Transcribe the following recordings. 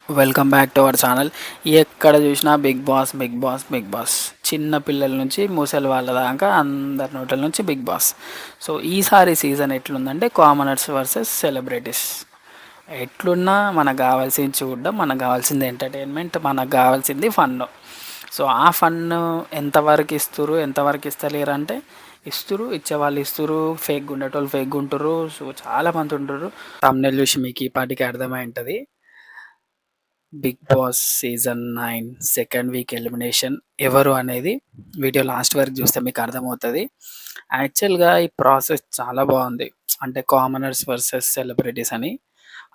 Welcome back to our channel. ఎక్కడ చూసినా Bigg Boss Bigg Boss Bigg Boss. చిన్న పిల్లల నుంచి ముసలి వాళ్ళ దాకా అందరి నోట్ల నుంచి బిగ్ బాస్. సో ఈసారి సీజన్ ఎట్లుందంటే కామనర్స్ వర్సెస్ సెలబ్రిటీస్. ఎట్లున్నా మనకు కావాల్సింది చూడడం, మనకు కావాల్సింది ఎంటర్టైన్మెంట్, మనకు కావాల్సింది ఫన్. సో ఆ ఫన్ ఎంతవరకు ఇస్తురు, ఎంతవరకు ఇస్తలేరు అంటే ఇస్తురు, ఇచ్చేవాళ్ళు ఇస్తురు, ఫేక్ ఉండేటోళ్ళు ఫేక్ ఉంటురు. సో చాలామంది ఉంటురు. తమ్నెల్ చూసి మీకు ఈ పాటికి అర్థమై ఉంటుంది. Bigg Boss season 9 second week elimination ఎవరు అనేది వీడియో లాస్ట్ వరకు చూస్తే మీకు అర్థమవుతుంది. యాక్చువల్గా ఈ ప్రాసెస్ చాలా బాగుంది. అంటే కామనర్స్ వర్సెస్ సెలబ్రిటీస్ అని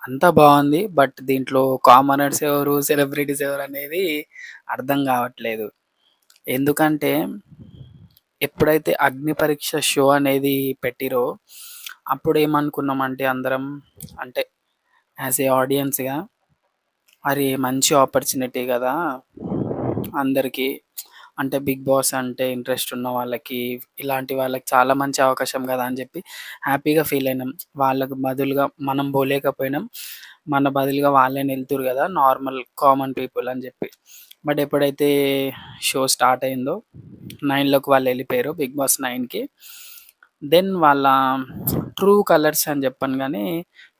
అంతా బాగుంది. బట్ దీంట్లో కామనర్స్ ఎవరు, సెలబ్రిటీస్ ఎవరు అనేది అర్థం కావట్లేదు. ఎందుకంటే ఎప్పుడైతే అగ్ని పరీక్ష షో అనేది పెట్టిరో అప్పుడు ఏమనుకున్నామంటే అందరం, అంటే యాజ్ ఏ ఆడియన్స్గా, అరే మంచి ఆపర్చునిటీ కదా అందరికీ. అంటే బిగ్ బాస్ అంటే ఇంట్రెస్ట్ ఉన్న వాళ్ళకి, ఇలాంటి వాళ్ళకి చాలా మంచి అవకాశం కదా అని చెప్పి హ్యాపీగా ఫీల్ అయినాం. వాళ్ళకు బదులుగా మనం పోలేకపోయినాం, మన బదులుగా వాళ్ళే వెళ్తురు కదా నార్మల్ కామన్ పీపుల్ అని చెప్పి. బట్ ఎప్పుడైతే షో స్టార్ట్ అయిందో 9లోకి వాళ్ళు వెళ్ళిపోయారు, బిగ్ బాస్ 9కి. దెన్ వాళ్ళ ట్రూ కలర్స్ అని చెప్పను కానీ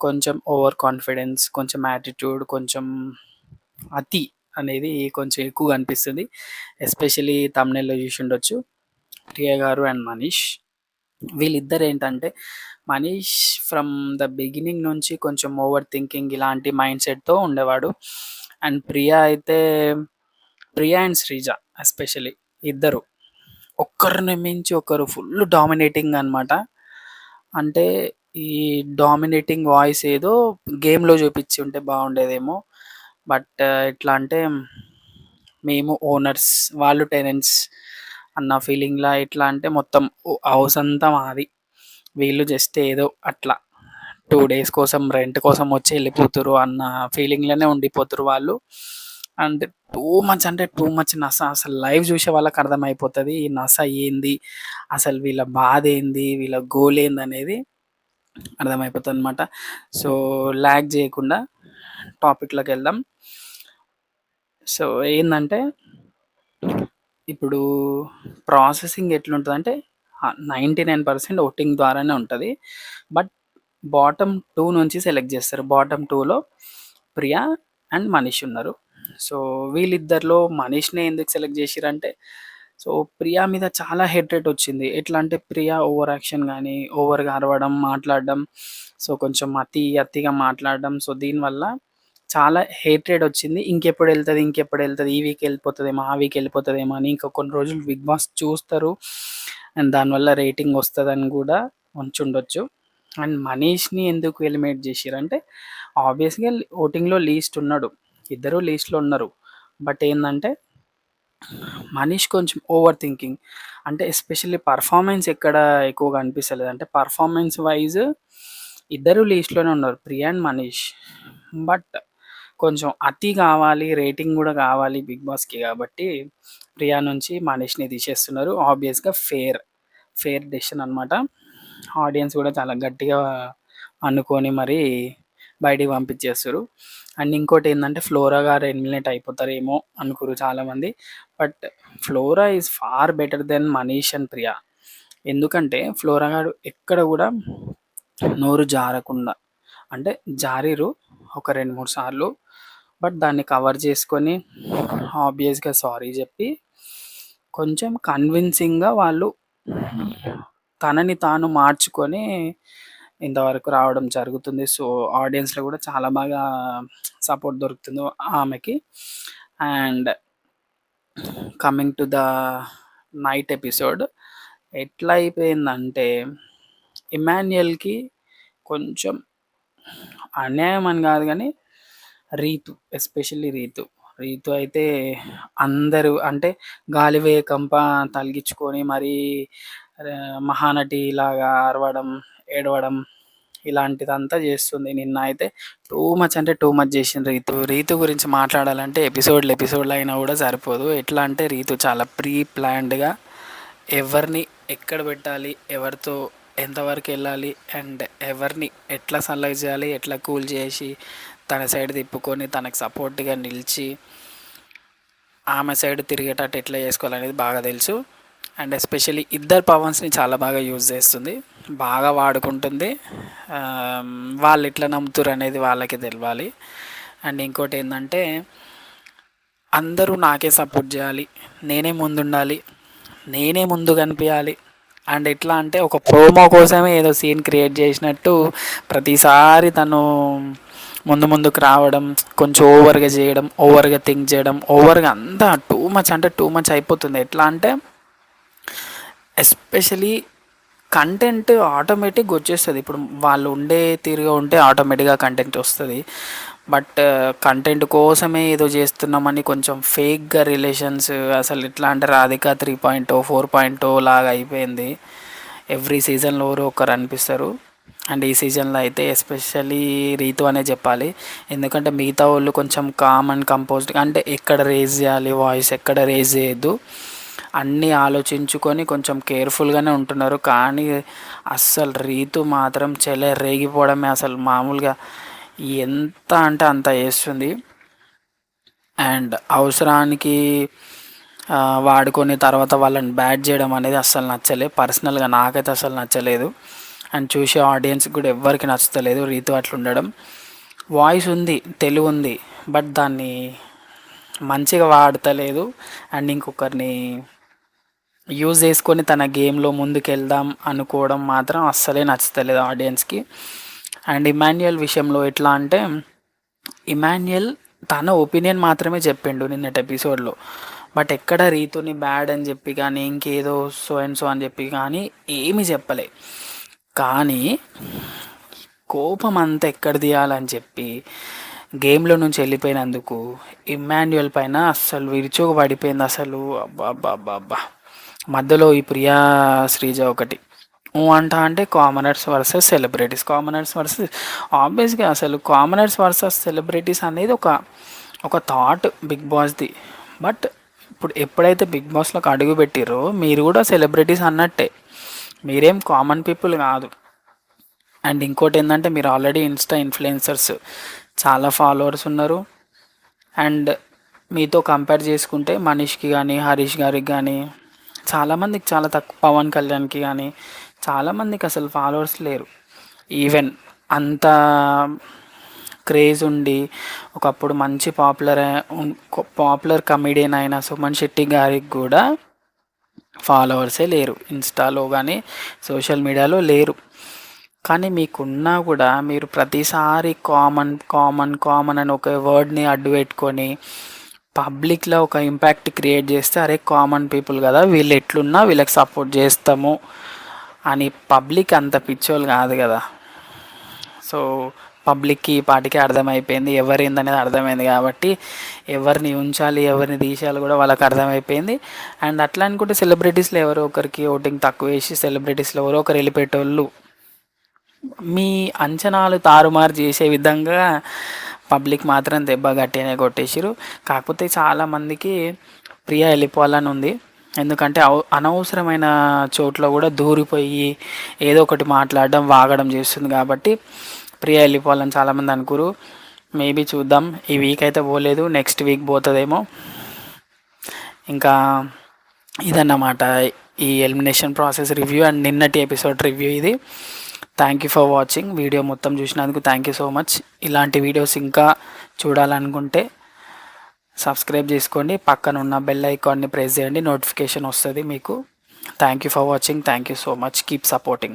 కొంచెం ఓవర్ కాన్ఫిడెన్స్, కొంచెం యాటిట్యూడ్, కొంచెం అతి అనేది కొంచెం ఎక్కువగా అనిపిస్తుంది. ఎస్పెషల్లీ తమ్నెల్లో చూసి ఉండొచ్చు, ప్రియ గారు అండ్ మనీష్. వీళ్ళిద్దరు ఏంటంటే, మనీష్ ఫ్రమ్ ద బిగినింగ్ నుంచి కొంచెం ఓవర్ థింకింగ్ ఇలాంటి మైండ్ సెట్తో ఉండేవాడు. And Priya and Sreeja especially ఇద్దరు ఒక్కరిని మించి ఒకరు ఫుల్ డామినేటింగ్ అనమాట. అంటే ఈ డామినేటింగ్ వాయిస్ ఏదో గేమ్‌లో చూపిచ్చి ఉంటే బాగుండేదేమో. బట్ ఎట్లా అంటే మేము ఓనర్స్, వాళ్ళు టెనెంట్స్ అన్న ఫీలింగ్‌లా. ఎట్లా అంటే మొత్తం హౌస్ అంతా మాది. వీళ్ళు జస్ట్ ఏదో అట్లా 2 డేస్ కోసం రెంట్ కోసం వచ్చి వెళ్ళిపోతుర్రు అన్న ఫీలింగ్‌లోనే ఉండిపోతుర్రు వాళ్ళు. అండ్ టూ మచ్ అంటే టూ మచ్ నస. అసలు లైవ్ చూసే వాళ్ళకి అర్థమైపోతది. ఈ నస ఏంది? అసలు వీళ్ళ బాధేంది? వీళ్ళ గోల్ ఏందనేది అర్థమైపోతదనమాట. సో ల్యాగ్ చేయకుండా టాపిక్‌లోకెళ్దాం. సో ఏందంటే, ఇప్పుడు ప్రాసెసింగ్ ఎట్లుంటదంటే 99% ఓటింగ్ ద్వారానే ఉంటది. బట్ బాటమ్ 2 నుంచి సెలెక్ట్ చేస్తారు. బాటమ్ 2లో ప్రియా అండ్ మనీష్ ఉన్నారు. సో వీళ్ళిద్దరిలో మనీష్‌నే ఎందుకు సెలెక్ట్ చేసిర్రంటే, సో ప్రియా మీద చాలా హేట్రేట్ వచ్చింది. ఎట్లా అంటే ప్రియా ఓవర్ యాక్షన్ గానీ, ఓవర్‌గా అరవడం, మాట్లాడడం, సో కొంచెం అతిగా మాట్లాడడం. సో దీనివల్ల చాలా హేట్రేడ్ వచ్చింది. ఇంకెప్పుడెళ్తది, ఇంకెప్పుడెళ్తది, ఈ వీక్ ఎళ్ళిపోతదేమో, ఆ వీక్ ఎళ్ళిపోతదేమో అని ఇంకా కొన్ని రోజులు బిగ్ బాస్ చూస్తారు. అండ్ దానివల్ల రేటింగ్ వస్తదని గూడా ఉంచుండొచ్చు. అండ్ మనీష్‌ని ఎందుకు ఎలిమినేట్ జేషిర్రంటే, ఆబ్వియస్‌గా ఓటింగ్‌లో లీస్ట్ ఉన్నాడు. ఇద్దరు లీస్ట్‌లో ఉన్నారు. బట్ ఏందంటే, మనీష్ కొంచెం ఓవర్ థింకింగ్. అంటే ఎస్పెషల్లీ పెర్ఫార్మన్స్ ఎక్కడ ఎక్కువగా అనిపిస్తలేదు. అంటే పెర్ఫార్మన్స్ వైస్ ఇద్దరు లీస్ట్‌లోనే ఉన్నారు, ప్రియా అండ్ మనీష్. బట్ కొంచెం అతి కావాలి, రేటింగ్ గూడా కావాలి బిగ్ బాస్‌కి కాబట్టి ప్రియా నుంచి మనీష్‌ని తీసేస్తున్నారు. ఆబ్వియస్‌గా ఫెయిర్ డెసిషన్ అనమాట. ఆడియన్స్ గూడా చాలా గట్టిగా అనుకోని మరి బయటికి పంపించేస్తుర్రు. అండ్ ఇంకోటేందంటే ఫ్లోరా గారు ఎలిమినేట్ అయిపోతారేమో అనుకుర్రు చాలామంది. But Flora is far better than Manish and Priya. ఎందుకంటే ఫ్లోరా గారు ఎక్కడ గూడా నోరు జారకుండా, అంటే జారిర్రు ఒక 2, 3 సార్లు. బట్ దాన్ని కవర్ చేసుకొని ఆబ్వియస్‌గా సారీ జెప్పి కొంచెం కన్విన్సింగ్‌గా వాళ్ళు తనని తాను మార్చుకొని ఇంతవరకు రావడం జరుగుతుంది. సో ఆడియన్స్‌లో గూడా చాలా బాగా సపోర్ట్ దొరుకుతుంది ఆమెకి. And coming to the night episode ఎట్లా అయిపోయిందంటే, ఇమాన్యుయల్‌కి కొంచెం అన్యాయం అని గాదు గానీ, రీతు అయితే అందరూ అంటే గాలివేయ కంప తలిగించుకొని మరీ మహానటిలాగా అరవడం, ఏడవడం ఇలాంటిదంతా చేస్తుంది. నిన్న అయితే టూ మచ్ అంటే టూ మచ్ చేసింది రీతు. రీతు గురించి మాట్లాడాలంటే ఎపిసోడ్లు అయినా కూడా సరిపోదు. ఎట్లా అంటే రీతు చాలా ప్రీ ప్లాన్డ్‌గా ఎవరిని ఎక్కడ పెట్టాలి, ఎవరితో ఎంతవరకు వెళ్ళాలి, అండ్ ఎవరిని ఎట్లా సల్లగా చేయాలి, ఎట్లా కూల్ చేసి తన సైడ్ తిప్పుకొని తనకు సపోర్ట్గా నిలిచి ఆమె సైడ్ తిరిగేటట్టు ఎట్లా చేసుకోవాలనేది బాగా తెలుసు. అండ్ ఎస్పెషల్లీ ఇద్దరు పవన్స్ని చాలా బాగా యూజ్ చేస్తుంది, బాగా వాడుకుంటుంది. వాళ్ళు ఎట్లా నమ్ముతారు అనేది వాళ్ళకి తెలియాలి. అండ్ ఇంకోటి ఏంటంటే అందరూ నాకే సపోర్ట్ చేయాలి, నేనే ముందుండాలి, నేనే ముందు కనిపించాలి. అండ్ ఎట్లా అంటే ఒక ప్రోమో కోసమే ఏదో సీన్ క్రియేట్ చేసినట్టు ప్రతిసారి తను ముందుకు రావడం, కొంచెం ఓవర్గా చేయడం, ఓవర్గా థింక్ చేయడం, ఓవర్గా అంతా టూ మచ్ అంటే టూ మచ్ అయిపోతుంది. ఎట్లా అంటే ఎస్పెషలీ కంటెంట్ ఆటోమేటిక్గా వచ్చేస్తుంది. ఇప్పుడు వాళ్ళు ఉండే తీరుగా ఉంటే ఆటోమేటిక్గా కంటెంట్ వస్తుంది. బట్ కంటెంట్ కోసమే ఏదో చేస్తున్నామని కొంచెం ఫేక్గా రిలేషన్స్, అసలు ఎట్లా అంటే రాధిక 3.0 4.0 లాగా అయిపోయింది. ఎవ్రీ సీజన్లో ఎవరో ఒకరు అనిపిస్తారు. అండ్ ఈ సీజన్లో అయితే ఎస్పెషల్లీ రీతు అనే చెప్పాలి. ఎందుకంటే మిగతా వాళ్ళు కొంచెం కామ్ అండ్ కంపోజ్డ్, అంటే ఎక్కడ రేజ్ చేయాలి వాయిస్, ఎక్కడ రేజ్ చేయొద్దు అన్నీ ఆలోచించుకొని కొంచెం కేర్ఫుల్గానే ఉంటున్నారు. కానీ అస్సలు రీతు మాత్రం రేగిపోవడమే, అసలు మామూలుగా ఎంత అంటే అంత చేస్తుంది. అండ్ అవసరానికి వాడుకొని తర్వాత వాళ్ళని బ్యాడ్ చేయడం అనేది అస్సలు నచ్చలేదు. పర్సనల్గా నాకైతే అసలు నచ్చలేదు. అండ్ చూసే ఆడియన్స్కి కూడా ఎవ్వరికి నచ్చలేదు రీతు అట్లా ఉండడం. వాయిస్ ఉంది, తెలివి ఉంది, బట్ దాన్ని మంచిగా వాడతలేదు. అండ్ ఇంకొకరిని యూజ్ చేసుకొని తన గేమ్లో ముందుకు వెళ్దాం అనుకోవడం మాత్రం అస్సలే నచ్చుతలేదు ఆడియన్స్కి. అండ్ ఇమాన్యుయల్ విషయంలో ఎట్లా అంటే ఇమాన్యుయల్ తన ఒపీనియన్ మాత్రమే చెప్పిండు నిన్నటి ఎపిసోడ్లో. బట్ ఎక్కడ రీతుని బ్యాడ్ అని చెప్పి కానీ ఇంకేదో సో అండ్ సో అని చెప్పి కానీ ఏమీ చెప్పలే. కానీ కోపం అంతా ఎక్కడ తీయాలని చెప్పి గేమ్లో నుంచి వెళ్ళిపోయినందుకు ఇమాన్యుయల్ పైన అస్సలు విరుచుకు పడిపోయింది. అసలు అబ్బా అబ్బా అబ్బా అబ్బా. మధ్యలో ఈ ప్రియా శ్రీజ ఒకటి అంటే commoners versus celebrities, commoners versus ఆబ్వియస్గా అసలు కామనర్స్ వర్సెస్ సెలబ్రిటీస్ అనేది ఒక థాట్ బిగ్ బాస్ది. బట్ ఇప్పుడు ఎప్పుడైతే బిగ్ బాస్లోకి అడుగు పెట్టిరో మీరు కూడా సెలబ్రిటీస్ అన్నట్టే, మీరేం కామన్ పీపుల్ కాదు. అండ్ ఇంకోటి ఏంటంటే మీరు ఆల్రెడీ ఇన్స్టా ఇన్ఫ్లుయెన్సర్స్, చాలా ఫాలోవర్స్ ఉన్నారు. అండ్ మీతో కంపేర్ చేసుకుంటే మనీష్కి కానీ హరీష్ గారికి కానీ చాలామందికి చాలా తక్కువ, పవన్ కళ్యాణ్కి కానీ చాలామందికి అసలు ఫాలోవర్స్ లేరు. ఈవెన్ అంత క్రేజ్ ఉండి ఒకప్పుడు మంచి పాపులర్ కమెడియన్ అయిన సుమన్ శెట్టి గారికి కూడా ఫాలోవర్సే లేరు, ఇన్స్టాలో కానీ సోషల్ మీడియాలో లేరు. కానీ మీకున్నా కూడా మీరు ప్రతిసారి కామన్ అని ఒక వర్డ్ని అడ్డు పెట్టుకొని పబ్లిక్లో ఒక ఇంపాక్ట్ క్రియేట్ చేస్తే అరే కామన్ పీపుల్ కదా వీళ్ళు ఎట్లున్నా వీళ్ళకి సపోర్ట్ చేస్తాము అని పబ్లిక్ అంత పిచ్చోళ్ళు కాదు కదా. సో పబ్లిక్కి ఈ పాటికి అర్థమైపోయింది ఎవరిందనేది అర్థమైంది. కాబట్టి ఎవరిని ఉంచాలి ఎవరిని తీసేయాలి కూడా వాళ్ళకి అర్థమైపోయింది. అండ్ అట్లా అనుకుంటే సెలబ్రిటీస్లో ఎవరో ఒకరికి ఓటింగ్ తక్కువ వేసి సెలబ్రిటీస్లో ఎవరో ఒకరు వెళ్ళిపెట్టేవాళ్ళు మీ అంచనాలు తారుమారు చేసే విధంగా పబ్లిక్ మాత్రం దెబ్బ గట్టిగానే కొట్టేసారు. కాకపోతే చాలామందికి ప్రియా వెళ్ళిపోవాలని ఉంది. ఎందుకంటే అనవసరమైన చోట్ల కూడా దూరిపోయి ఏదో ఒకటి మాట్లాడడం వాగడం చేస్తుంది. కాబట్టి ప్రియా వెళ్ళిపోవాలని చాలామంది అనుకోరు. మేబీ చూద్దాం, ఈ వీక్ అయితే పోలేదు, నెక్స్ట్ వీక్ పోతుందేమో. ఇంకా ఇదన్నమాట ఈ ఎలిమినేషన్ ప్రాసెస్ రివ్యూ అండ్ నిన్నటి ఎపిసోడ్ రివ్యూ ఇది. Thank you for watching. Video మొత్తం చూసినందుకు థ్యాంక్ యూ సో మచ్. ఇలాంటి వీడియోస్ ఇంకా చూడాలనుకుంటే సబ్స్క్రైబ్ చేసుకోండి, పక్కన ఉన్న బెల్ ఐకాన్ని ప్రెస్ చేయండి, నోటిఫికేషన్ వస్తుంది మీకు. Thank you for watching. Thank you so much. Keep supporting.